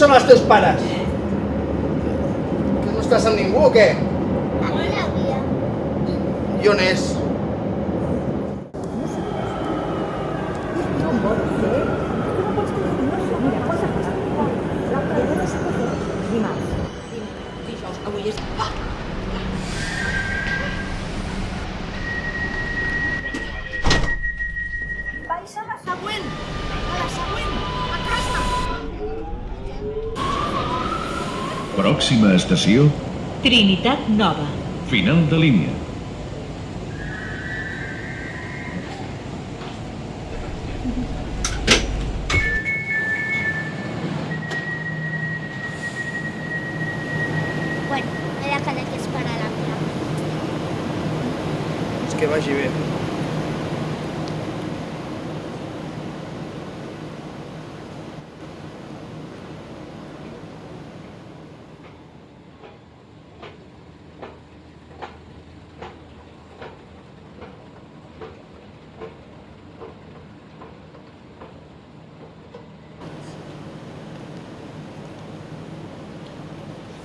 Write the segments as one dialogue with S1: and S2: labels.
S1: són els teus pares? Que no estàs amb ningú o què?
S2: Amb l'àvia.
S1: I on és?
S3: No pot ser. No pots continuar. Mira, posa la primera s'ha de fer dimarts. Dijous, avui és... Vais a la següent! A la següent! A casa!
S4: Pròxima estació,
S5: Trinitat Nova.
S4: final de línia.
S2: Bueno, he de quedar aquí esperar l'àvia.
S1: Doncs que vagi bé.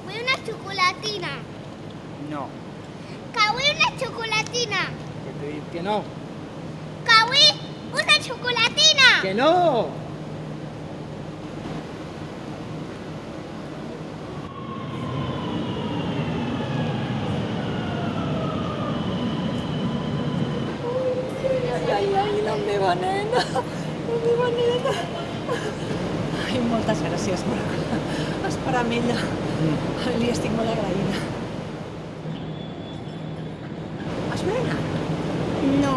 S2: Vull una xocolatina.
S1: No,
S2: Que vull una xocolatina.
S1: que t'he dit que no.
S2: Que vull una xocolatina.
S1: Que no!
S3: Ai, la meva nena. La meva nena. Ai, moltes gràcies per esperar amb ella. Li estic molt agraïda. Has berenat?
S2: No.